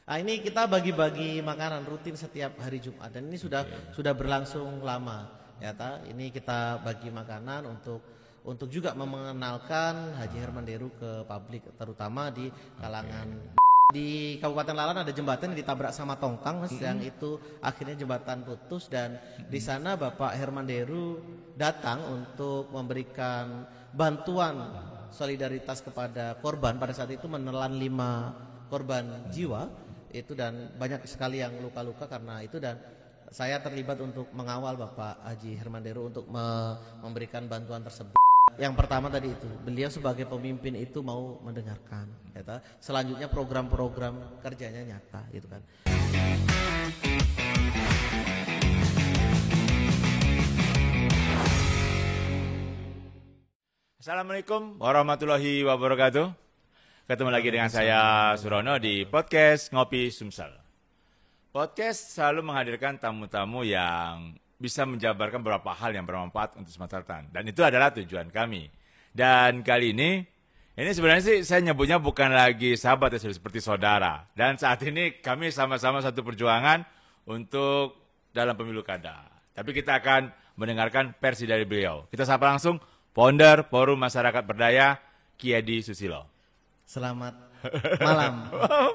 Ini kita bagi-bagi makanan rutin setiap hari Jumat dan ini sudah berlangsung lama ya ta. Ini kita bagi makanan untuk juga mengenalkan Haji Hermanderu ke publik, terutama di kalangan. Di Kabupaten Lalan ada jembatan yang ditabrak sama tongkang, Mas, yang itu akhirnya jembatan putus dan di sana Bapak Hermanderu datang untuk memberikan bantuan solidaritas kepada korban. Pada saat itu menelan 5 korban jiwa itu dan banyak sekali yang luka-luka karena itu, dan saya terlibat untuk mengawal Bapak Haji Hermanderu untuk memberikan bantuan tersebut. Yang pertama tadi itu, beliau sebagai pemimpin itu mau mendengarkan, ya, selanjutnya program-program kerjanya nyata, gitu kan. Assalamualaikum warahmatullahi wabarakatuh. Ketemu lagi dengan saya Surono di podcast Ngopi Sumsel. Podcast selalu menghadirkan tamu-tamu yang bisa menjabarkan beberapa hal yang bermanfaat untuk Sumatera Selatan. Dan itu adalah tujuan kami. Dan kali ini sebenarnya sih saya nyebutnya bukan lagi sahabat ya, seperti saudara. Dan saat ini kami sama-sama satu perjuangan untuk dalam pemilu kada. Tapi kita akan mendengarkan versi dari beliau. Kita sapa langsung Founder Forum Masyarakat Berdaya, Ki Edi Susilo. Selamat malam.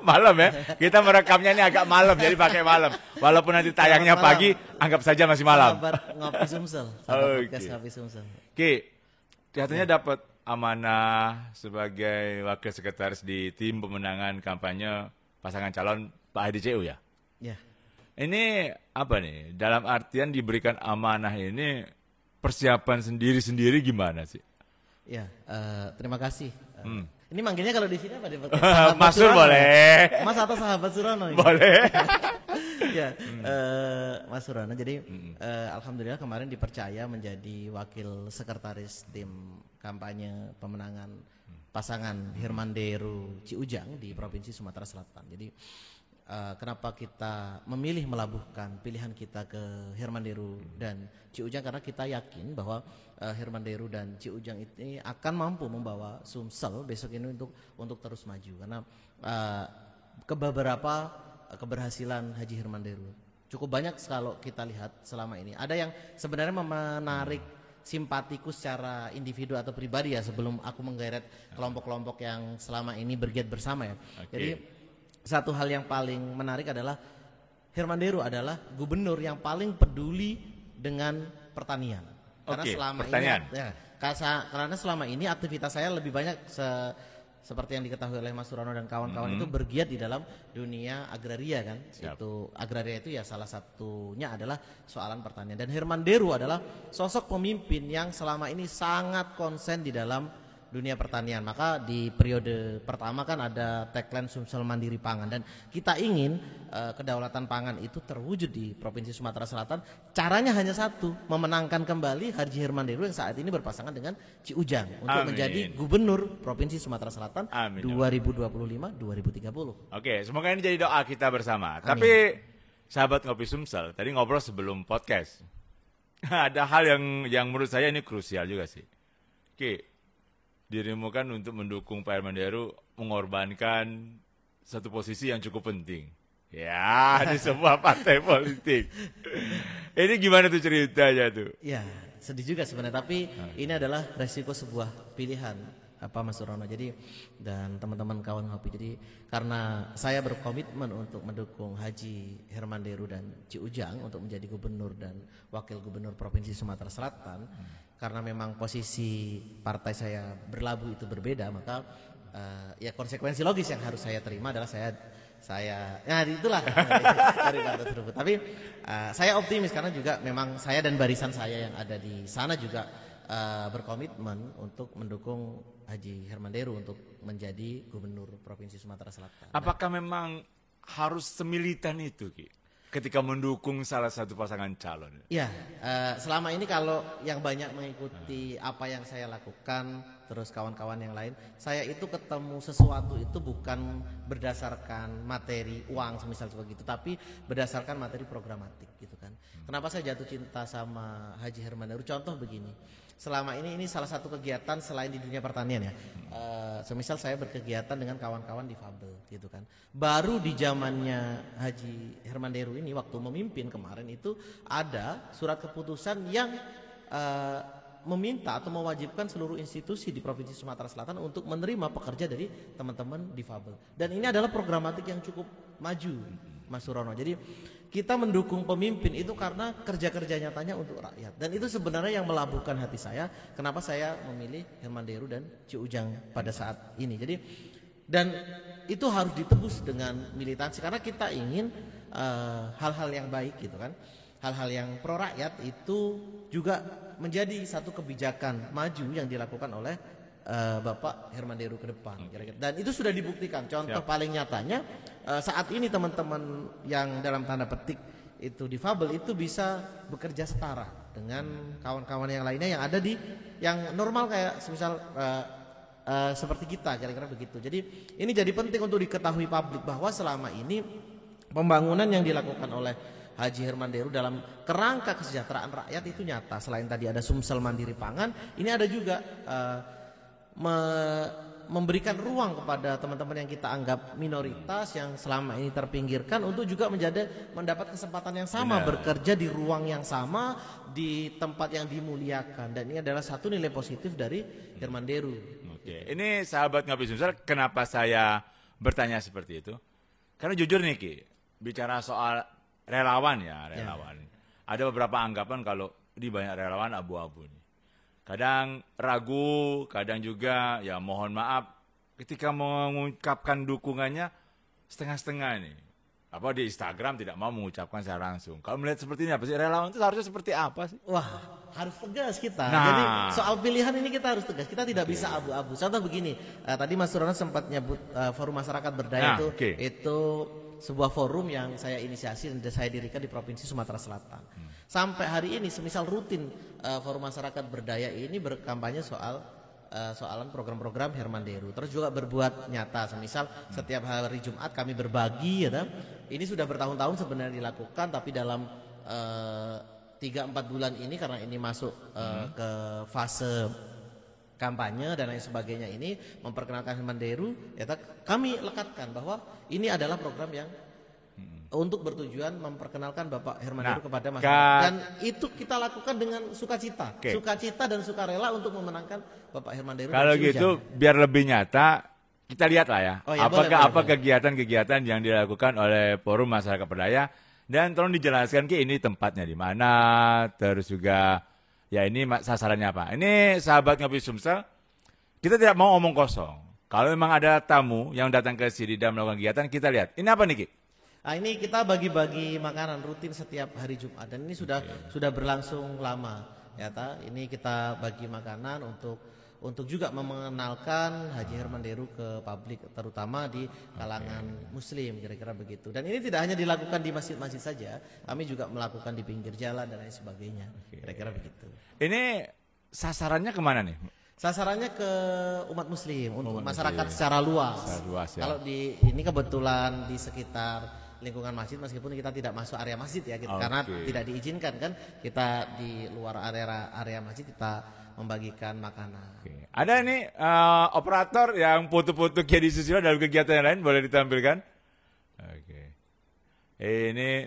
Malam ya, kita merekamnya ini agak malam, jadi pakai malam. Walaupun nanti tayangnya pagi, anggap saja masih malam. Sahabat Ngopi Sumsel, podcast Ngopi Sumsel. Ki, katanya dapat amanah sebagai wakil sekretaris di tim pemenangan kampanye pasangan calon Pak Hedi CU ya? Ya. Ini apa nih, dalam artian diberikan amanah ini persiapan sendiri-sendiri gimana sih? Ya, terima kasih. Ini manggilnya kalau di sini apa? Mas Sur boleh. Mas atau sahabat Surono? Boleh. Ya, Mas Surono. Jadi alhamdulillah kemarin dipercaya menjadi wakil sekretaris tim kampanye pemenangan pasangan Hermanderu Ciujang di Provinsi Sumatera Selatan. Jadi kenapa kita memilih melabuhkan pilihan kita ke Hermanderu dan Ciujang, karena kita yakin bahwa Hermanderu dan Ciujang ini akan mampu membawa Sumsel besok ini untuk terus maju, karena beberapa keberhasilan Haji Hermanderu cukup banyak kalau kita lihat selama ini. Ada yang sebenarnya menarik simpatiku secara individu atau pribadi ya, sebelum aku menggeret kelompok-kelompok yang selama ini bergiat bersama ya. Okay. Jadi satu hal yang paling menarik adalah Hermanderu adalah gubernur yang paling peduli dengan pertanian. Karena selama pertanian. ini ya, karena selama ini aktivitas saya lebih banyak seperti yang diketahui oleh Mas Surono dan kawan-kawan itu bergiat di dalam dunia agraria kan. Siap. Itu agraria itu ya salah satunya adalah soalan pertanian, dan Hermanderu adalah sosok pemimpin yang selama ini sangat konsen di dalam dunia pertanian. Maka di periode pertama kan ada tagline Sumsel Mandiri Pangan, dan kita ingin kedaulatan pangan itu terwujud di Provinsi Sumatera Selatan. Caranya hanya satu, memenangkan kembali Haji Hermanderu yang saat ini berpasangan dengan Ciujang untuk menjadi gubernur Provinsi Sumatera Selatan 2025-2030. Oke, semoga ini jadi doa kita bersama. Amin. Tapi sahabat Ngopi Sumsel, tadi ngobrol sebelum podcast. Ada hal yang menurut saya ini krusial juga sih. Oke, dirimu kan untuk mendukung Pak Hermanderu mengorbankan satu posisi yang cukup penting. Ya, di sebuah partai politik. Ini gimana tuh ceritanya tuh? Ya, sedih juga sebenarnya, tapi ini adalah resiko sebuah pilihan Mas Surono. Jadi dan teman-teman kawan ngopi. Jadi karena saya berkomitmen untuk mendukung Haji Hermanderu dan Ciujang untuk menjadi gubernur dan wakil gubernur Provinsi Sumatera Selatan, karena memang posisi partai saya berlabuh itu berbeda, maka ya konsekuensi logis yang harus saya terima adalah saya itulah dari partai tersebut. Tapi saya optimis karena juga memang saya dan barisan saya yang ada di sana juga berkomitmen untuk mendukung Haji Hermanderu untuk menjadi gubernur Provinsi Sumatera Selatan. Apakah memang harus semilitan itu, Ki, ketika mendukung salah satu pasangan calon? Ya, selama ini kalau yang banyak mengikuti apa yang saya lakukan terus kawan-kawan yang lain, saya itu ketemu sesuatu itu bukan berdasarkan materi uang semisal seperti itu, tapi berdasarkan materi programatik gitu kan. Kenapa saya jatuh cinta sama Haji Herman Deru? Contoh begini, selama ini salah satu kegiatan selain di dunia pertanian ya, semisal saya berkegiatan dengan kawan-kawan difabel gitu kan. Baru di zamannya Haji Herman Deru ini waktu memimpin kemarin itu ada surat keputusan yang meminta atau mewajibkan seluruh institusi di Provinsi Sumatera Selatan untuk menerima pekerja dari teman-teman difabel. Dan ini adalah programatik yang cukup maju, Mas Surono. Jadi kita mendukung pemimpin itu karena kerja-kerja nyatanya untuk rakyat. Dan itu sebenarnya yang melabuhkan hati saya, kenapa saya memilih Herman Deru dan Ci Ujang pada saat ini. Jadi dan itu harus ditebus dengan militansi karena kita ingin hal-hal yang baik gitu kan. Hal-hal yang pro rakyat itu juga menjadi satu kebijakan maju yang dilakukan oleh Bapak Herman Deru ke depan. Dan itu sudah dibuktikan. Contoh paling nyatanya saat ini teman-teman yang dalam tanda petik itu difabel itu bisa bekerja setara dengan kawan-kawan yang lainnya yang ada di yang normal kayak semisal seperti kita, kira-kira begitu. Jadi ini jadi penting untuk diketahui publik bahwa selama ini pembangunan yang dilakukan oleh Haji Herman Deru dalam kerangka kesejahteraan rakyat itu nyata. Selain tadi ada Sumsel Mandiri Pangan, ini ada juga memberikan ruang kepada teman-teman yang kita anggap minoritas yang selama ini terpinggirkan untuk juga mendapat kesempatan yang sama, bekerja di ruang yang sama, di tempat yang dimuliakan. Dan ini adalah satu nilai positif dari Herman Deru. Oke, ini sahabat Ngopi Sumsel, kenapa saya bertanya seperti itu? Karena jujur nih Ki, bicara soal relawan ya, relawan. Ada beberapa anggapan kalau di banyak relawan abu-abu nih. Kadang ragu, kadang juga ya mohon maaf ketika mengungkapkan dukungannya setengah-setengah nih. Apa di Instagram tidak mau mengucapkan secara langsung. Kalau melihat seperti ini apa sih relawan itu harusnya seperti apa sih? Wah, harus tegas kita. Jadi soal pilihan ini kita harus tegas. Kita tidak bisa abu-abu. Contoh begini, tadi Mas Surono sempat nyebut Forum Masyarakat Berdaya itu sebuah forum yang saya inisiasi dan saya dirikan di Provinsi Sumatera Selatan. Sampai hari ini semisal rutin Forum Masyarakat Berdaya ini berkampanye soalan program-program Herman Deru. Terus juga berbuat nyata, semisal setiap hari Jumat kami berbagi ya. Ini sudah bertahun-tahun sebenarnya dilakukan, tapi dalam 3-4 bulan ini karena ini masuk ke fase kampanye dan lain sebagainya ini memperkenalkan Herman Deru, ya kami lekatkan bahwa ini adalah program yang untuk bertujuan memperkenalkan Bapak Herman Deru kepada masyarakat. Dan itu kita lakukan dengan sukacita, sukacita dan sukarela untuk memenangkan Bapak Herman Deru. Kalau gitu biar lebih nyata kita lihat lah ya, apa kegiatan-kegiatan yang dilakukan oleh Forum Masyarakat Berdaya dan tolong dijelaskan Ki ini tempatnya di mana, terus juga ya ini sasarannya apa. Ini sahabat Ngopi Sumsel, kita tidak mau omong kosong. Kalau memang ada tamu yang datang ke sini dan melakukan kegiatan, kita lihat. Ini apa nih Ki? Nah, ini kita bagi-bagi makanan rutin setiap hari Jumat dan ini sudah berlangsung lama. Ya ini kita bagi makanan untuk juga mengenalkan Haji Herman Deru ke publik, terutama di kalangan Muslim, kira-kira begitu. Dan ini tidak hanya dilakukan di masjid-masjid saja, kami juga melakukan di pinggir jalan dan lain sebagainya, kira-kira begitu. Ini sasarannya kemana nih? Sasarannya ke umat Muslim, untuk masyarakat secara luas. Ya. Kalau ini kebetulan di sekitar lingkungan masjid, meskipun kita tidak masuk area masjid ya, karena tidak diizinkan kan, kita di luar area masjid kita membagikan makanan. Ada nih operator yang foto-foto Kiai Susilo dalam kegiatan yang lain boleh ditampilkan. Ini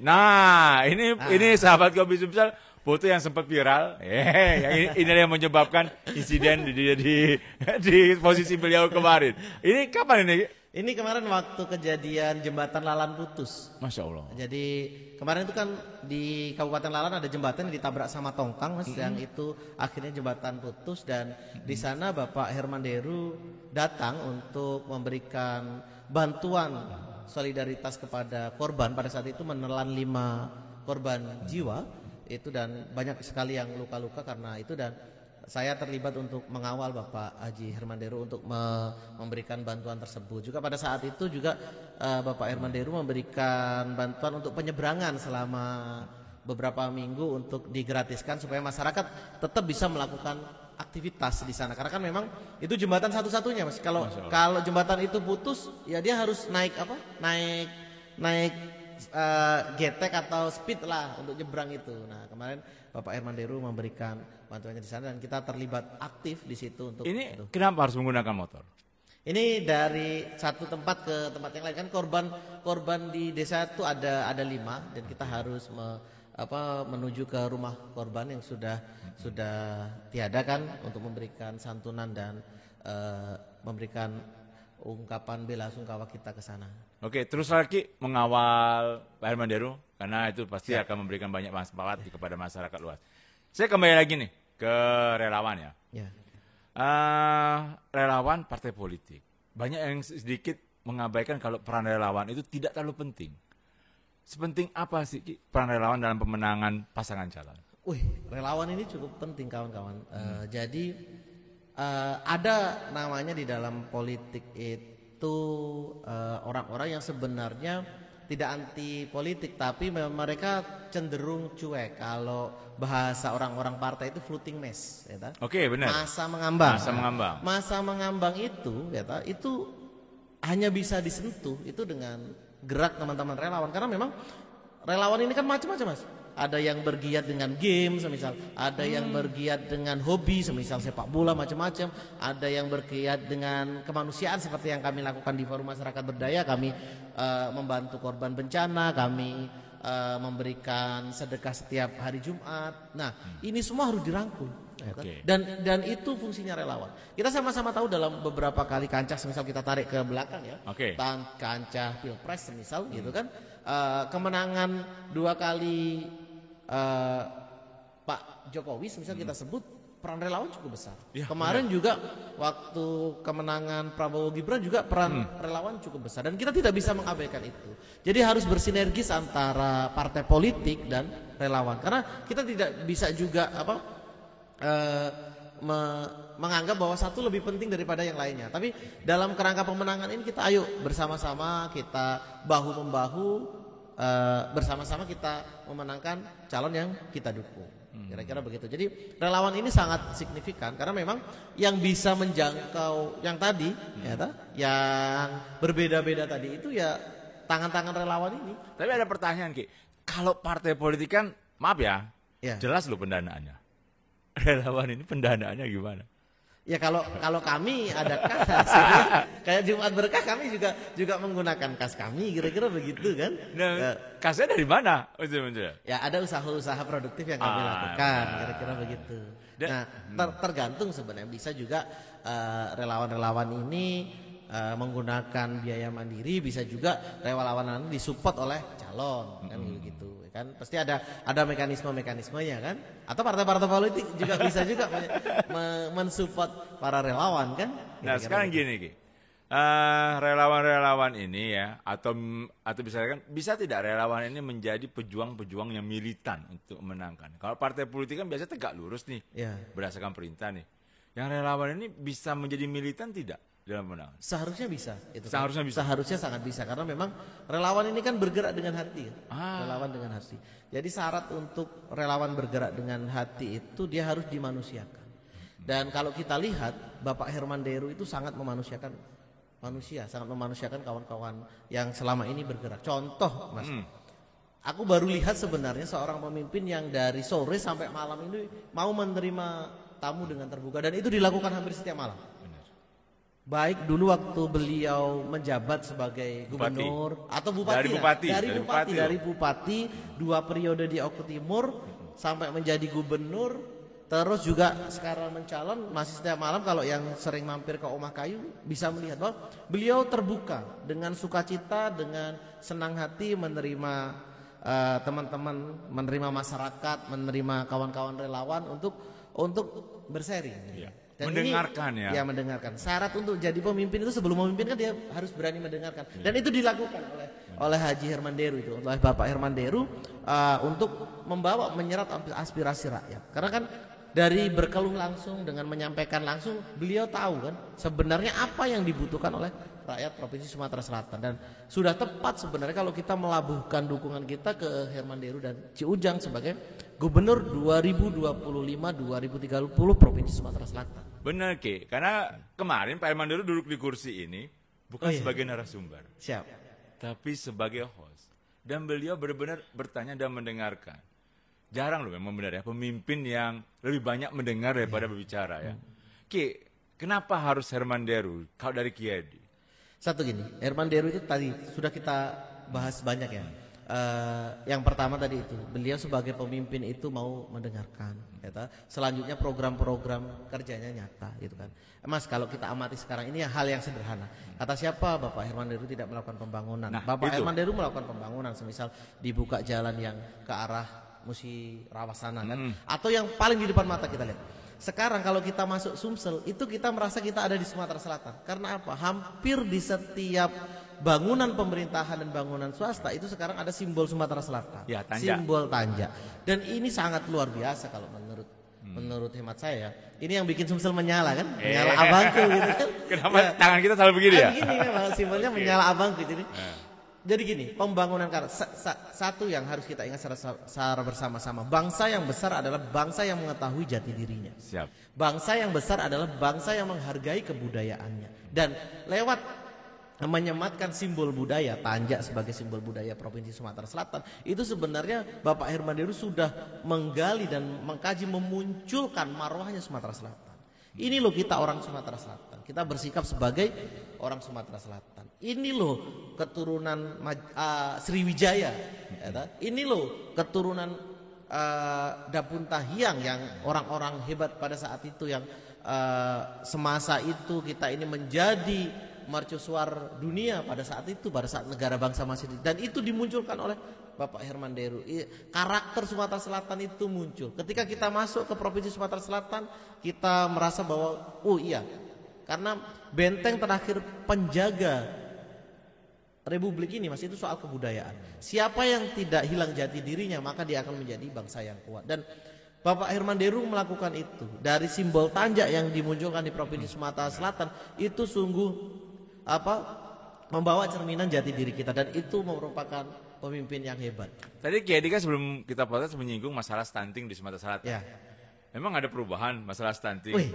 sahabat Ngopi Sumsel, foto yang sempat viral. Ini yang menyebabkan insiden di posisi beliau kemarin. Ini kapan ini? Ini kemarin waktu kejadian jembatan Lalan putus. Masya Allah. Jadi kemarin itu kan di Kabupaten Lalan ada jembatan yang ditabrak sama tongkang, Mas, yang itu akhirnya jembatan putus dan di sana Bapak Herman Deru datang untuk memberikan bantuan solidaritas kepada korban. Pada saat itu menelan 5 korban jiwa itu dan banyak sekali yang luka-luka karena itu, dan saya terlibat untuk mengawal Bapak Haji Herman Deru untuk memberikan bantuan tersebut. Juga pada saat itu juga Bapak Herman Deru memberikan bantuan untuk penyeberangan selama beberapa minggu untuk digratiskan supaya masyarakat tetap bisa melakukan aktivitas di sana karena kan memang itu jembatan satu-satunya Mas. Kalau jembatan itu putus ya dia harus naik naik getek atau speed lah untuk nyebrang itu. Nah, kemarin Bapak Hermanderu memberikan bantuannya di sana dan kita terlibat aktif di situ untuk ini itu. Kenapa harus menggunakan motor? Ini dari satu tempat ke tempat yang lain kan korban di desa itu ada 5 dan kita harus menuju ke rumah korban yang sudah tiada kan untuk memberikan santunan dan memberikan ungkapan bela sungkawa kita ke sana. Oke, terus lagi mengawal Pak Hermanderu karena itu pasti akan memberikan banyak manfaat kepada masyarakat luas. Saya kembali lagi nih ke relawan ya. Ya. Relawan partai politik banyak yang sedikit mengabaikan kalau peran relawan itu tidak terlalu penting. Sepenting apa sih peran relawan dalam pemenangan pasangan calon? Relawan ini cukup penting kawan-kawan. Jadi ada namanya di dalam politik itu orang-orang yang sebenarnya tidak anti politik tapi mereka cenderung cuek. Kalau bahasa orang-orang partai itu floating mass, ya ta? Oke, benar. Masa mengambang itu, ya ta? Itu hanya bisa disentuh itu dengan gerak teman-teman relawan karena memang relawan ini kan macam-macam Mas. Ada yang bergiat dengan game semisal, ada yang bergiat dengan hobi semisal sepak bola macam-macam, ada yang bergiat dengan kemanusiaan seperti yang kami lakukan di Forum Masyarakat Berdaya. Kami membantu korban bencana, kami memberikan sedekah setiap hari Jumat. Nah, ini semua harus dirangkul. Okay. Dan itu fungsinya relawan. Kita sama-sama tahu dalam beberapa kali kancah semisal kita tarik ke belakang ya. Kancah Pilpres semisal gitu kan. Kemenangan 2 kali Pak Jokowi semisal kita sebut peran relawan cukup besar. Ya, kemarin juga waktu kemenangan Prabowo Gibran juga peran relawan cukup besar dan kita tidak bisa mengabaikan itu. Jadi harus bersinergis antara partai politik dan relawan karena kita tidak bisa juga menganggap bahwa satu lebih penting daripada yang lainnya. Tapi dalam kerangka pemenangan ini kita ayo bersama-sama, kita bahu-membahu, bersama-sama kita memenangkan calon yang kita dukung. Kira-kira begitu. Jadi relawan ini sangat signifikan karena memang yang bisa menjangkau yang tadi, yang berbeda-beda tadi itu ya tangan-tangan relawan ini. Tapi ada pertanyaan Ki, kalau partai politik kan maaf ya, jelas loh pendanaannya. Relawan ini pendanaannya gimana? Ya kalau kami ada kas, kayak Jumat Berkah kami juga menggunakan kas kami, kira-kira begitu kan? Nah, kasnya dari mana? Ya ada usaha-usaha produktif yang kami lakukan, kira-kira begitu. Nah tergantung sebenarnya bisa juga relawan-relawan ini menggunakan biaya mandiri, bisa juga relawan-relawan ini disupport oleh calon kan gitu. Kan pasti ada mekanismenya kan, atau partai-partai politik juga bisa juga mensupport para relawan kan. Nah sekarang gini Ki, relawan-relawan ini ya atau bisa tidak relawan ini menjadi pejuang-pejuang yang militan untuk memenangkan. Kalau partai politik kan biasanya tegak lurus nih, berdasarkan perintah nih. Yang relawan ini bisa menjadi militan tidak dalam pemenangan? Seharusnya bisa. Seharusnya sangat bisa karena memang relawan ini kan bergerak dengan hati. Relawan dengan hati. Jadi syarat untuk relawan bergerak dengan hati itu dia harus dimanusiakan. Dan kalau kita lihat Bapak Hermanderu itu sangat memanusiakan manusia, sangat memanusiakan kawan-kawan yang selama ini bergerak. Contoh Mas, aku baru lihat sebenarnya seorang pemimpin yang dari sore sampai malam ini mau menerima tamu dengan terbuka dan itu dilakukan hampir setiap malam. Baik dulu waktu beliau menjabat sebagai gubernur atau bupati, dari bupati 2 periode di Oku Timur sampai menjadi gubernur, terus juga sekarang mencalon, masih setiap malam kalau yang sering mampir ke Omah Kayu bisa melihat bahwa beliau terbuka dengan sukacita, dengan senang hati menerima teman-teman, menerima masyarakat, menerima kawan-kawan relawan untuk bersharing. Dan mendengarkan ini, mendengarkan. Syarat untuk jadi pemimpin itu sebelum memimpin kan dia harus berani mendengarkan. Dan itu dilakukan oleh Haji Hermanderu itu, oleh Bapak Hermanderu untuk menyerap aspirasi rakyat. Karena kan dari berkeluh langsung dengan menyampaikan langsung, beliau tahu kan sebenarnya apa yang dibutuhkan oleh rakyat Provinsi Sumatera Selatan. Dan sudah tepat sebenarnya kalau kita melabuhkan dukungan kita ke Herman Deru dan Ciujang sebagai Gubernur 2025-2030 Provinsi Sumatera Selatan. Benar Ki, karena kemarin Pak Herman Deru duduk di kursi ini bukan sebagai narasumber, Siap. tapi sebagai host. Dan beliau benar-benar bertanya dan mendengarkan. Jarang loh memang benar ya, pemimpin yang lebih banyak mendengar daripada berbicara ya. Ki, kenapa harus Herman Deru kalau dari Ki Edi? Satu gini, Herman Deru itu tadi sudah kita bahas banyak ya. Yang pertama tadi itu, beliau sebagai pemimpin itu mau mendengarkan. Ya, selanjutnya program-program kerjanya nyata gitu kan. Mas, kalau kita amati sekarang ini hal yang sederhana. Kata siapa Bapak Herman Deru tidak melakukan pembangunan? Nah, Bapak itu. Herman Deru melakukan pembangunan, semisal dibuka jalan yang ke arah Musi Rawasana kan, atau yang paling di depan mata kita lihat. Sekarang kalau kita masuk Sumsel itu kita merasa kita ada di Sumatera Selatan. Karena apa? Hampir di setiap bangunan pemerintahan dan bangunan swasta itu sekarang ada simbol Sumatera Selatan. Ya, tanja. Simbol tanja. Dan ini sangat luar biasa kalau menurut hemat saya. Ini yang bikin Sumsel menyala kan? Menyala abangku gitu kan. Kenapa tangan kita selalu begini ya? Begini memang simbolnya menyala abangku jadi. Jadi gini, pembangunan satu yang harus kita ingat secara bersama-sama. Bangsa yang besar adalah bangsa yang mengetahui jati dirinya. Siap. Bangsa yang besar adalah bangsa yang menghargai kebudayaannya. Dan lewat menyematkan simbol budaya, Tanja sebagai simbol budaya Provinsi Sumatera Selatan, itu sebenarnya Bapak Herman Deru sudah menggali dan mengkaji, memunculkan marwahnya Sumatera Selatan. Ini loh kita orang Sumatera Selatan. Kita bersikap sebagai orang Sumatera Selatan. Ini loh keturunan Sriwijaya. Ini loh keturunan Dapun Tahiang yang orang-orang hebat pada saat itu, yang semasa itu kita ini menjadi mercusuar dunia pada saat itu, pada saat negara bangsa masih dan itu dimunculkan oleh Bapak Herman Deru. Karakter Sumatera Selatan itu muncul. Ketika kita masuk ke Provinsi Sumatera Selatan, kita merasa bahwa oh iya, karena benteng terakhir penjaga Republik ini Mas itu soal kebudayaan. Siapa yang tidak hilang jati dirinya, maka dia akan menjadi bangsa yang kuat. Dan Bapak Herman Deru melakukan itu. Dari simbol Tanja yang dimunculkan di Provinsi Sumatera Selatan itu sungguh membawa cerminan jati diri kita, dan itu merupakan pemimpin yang hebat. Tadi Ki Edi kan sebelum kita podcast menyinggung masalah stunting di Sumatera Selatan. Ya. Memang ada perubahan masalah stunting? Wih.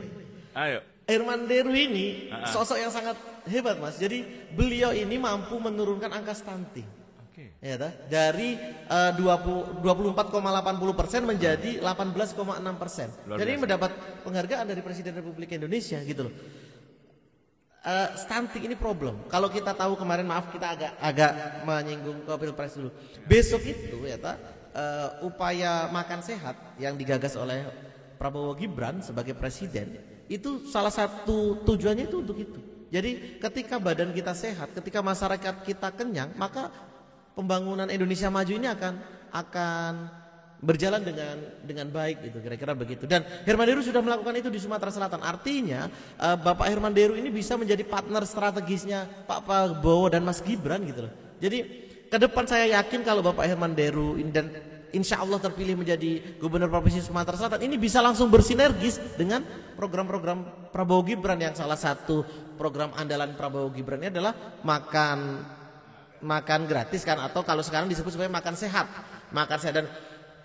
Ayo. Herman Deru ini sosok yang sangat hebat Mas. Jadi beliau ini mampu menurunkan angka stunting. Oke. Ya, dari 24,80% menjadi 18,6%. Jadi mendapat penghargaan dari Presiden Republik Indonesia gitu loh. Stunting ini problem. Kalau kita tahu kemarin, maaf kita agak menyinggung ke Pilpres dulu. Besok itu ya upaya makan sehat yang digagas oleh Prabowo Gibran sebagai presiden, itu salah satu tujuannya itu untuk itu. Jadi ketika badan kita sehat, ketika masyarakat kita kenyang, maka pembangunan Indonesia maju ini akan berjalan dengan baik gitu, kira-kira begitu. Dan Herman Deru sudah melakukan itu di Sumatera Selatan. Artinya Bapak Herman Deru ini bisa menjadi partner strategisnya Pak Prabowo dan Mas Gibran gitu loh. Jadi ke depan saya yakin kalau Bapak Herman Deru dan insya Allah terpilih menjadi Gubernur Provinsi Sumatera Selatan, ini bisa langsung bersinergis dengan program-program Prabowo Gibran, yang salah satu program andalan Prabowo Gibran ini adalah makan gratis kan, atau kalau sekarang disebut sebagai makan sehat. Dan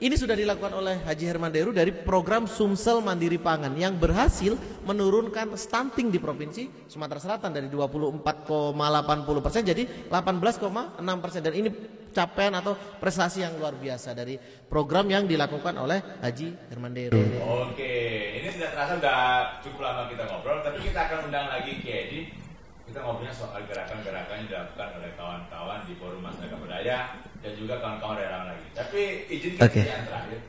ini sudah dilakukan oleh Haji Herman Deru dari program Sumsel Mandiri Pangan yang berhasil menurunkan stunting di Provinsi Sumatera Selatan dari 24,80% jadi 18,6%. Dan ini capaian atau prestasi yang luar biasa dari program yang dilakukan oleh Haji Herman Deru. Oke, ini tidak terasa sudah cukup lama kita ngobrol, tapi kita akan undang lagi Ki Edi. Kita ngobrolnya soal gerakan-gerakan yang dilakukan oleh kawan-kawan di Forum Masyarakat Budaya dan juga kawan-kawan relawan lagi. Tapi izinkan yang terakhir,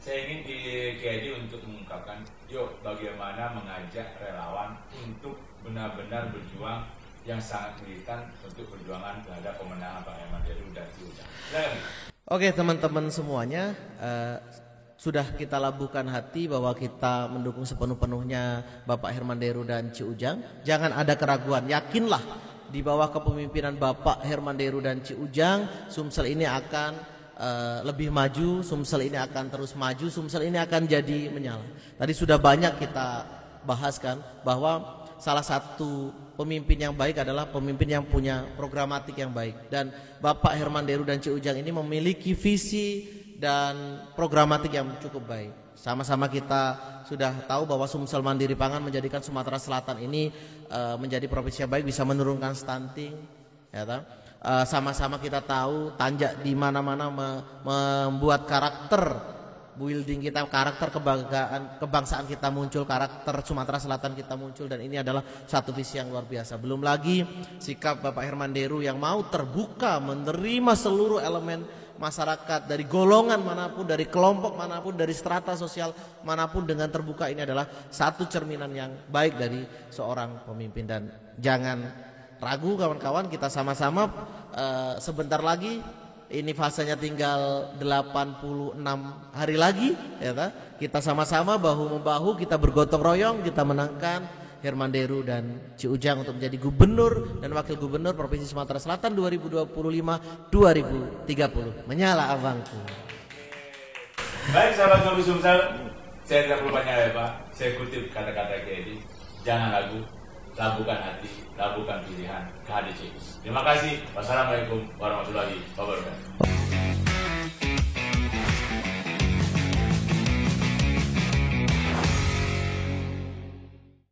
saya ingin Ki Edi untuk mengungkapkan, yuk bagaimana mengajak relawan untuk benar-benar berjuang yang sangat militan untuk perjuangan terhadap pemenangan Pak Herman Deru dan Ciujang. Oke teman-teman semuanya, sudah kita labuhkan hati bahwa kita mendukung sepenuh-penuhnya Bapak Herman Deru dan Ciujang. Jangan ada keraguan, yakinlah di bawah kepemimpinan Bapak Herman Deru dan Ciujang, Sumsel ini akan lebih maju, Sumsel ini akan terus maju, Sumsel ini akan jadi menyala. Tadi sudah banyak kita bahaskan bahwa salah satu pemimpin yang baik adalah pemimpin yang punya programatik yang baik. Dan Bapak Herman Deru dan Cik Ujang ini memiliki visi dan programatik yang cukup baik. Sama-sama kita sudah tahu bahwa Sumsel Mandiri Pangan menjadikan Sumatera Selatan ini menjadi provinsi yang baik, bisa menurunkan stunting, ya toh. Sama-sama kita tahu Tanjak di mana-mana membuat karakter building kita, karakter kebangsaan kita muncul, karakter Sumatera Selatan kita muncul, dan ini adalah satu visi yang luar biasa. Belum lagi sikap Bapak Herman Deru yang mau terbuka menerima seluruh elemen masyarakat dari golongan manapun, dari kelompok manapun, dari strata sosial manapun dengan terbuka. Ini adalah satu cerminan yang baik dari seorang pemimpin. Dan jangan ragu kawan-kawan, kita sama-sama sebentar lagi, ini fasenya tinggal 86 hari lagi, ya ta? Kita sama-sama bahu-membahu, kita bergotong royong, kita menangkan Herman Deru dan Cik Ujang untuk menjadi gubernur dan wakil gubernur Provinsi Sumatera Selatan 2025-2030. Menyala abangku. Baik sahabat Ngopi Sumsel, saya tidak perlu banyak ya Pak. Saya kutip kata-kata Kiai, jangan ragu, labuhkan hati, labuhkan pilihan ke HDC. Terima kasih. Wassalamualaikum warahmatullahi wabarakatuh.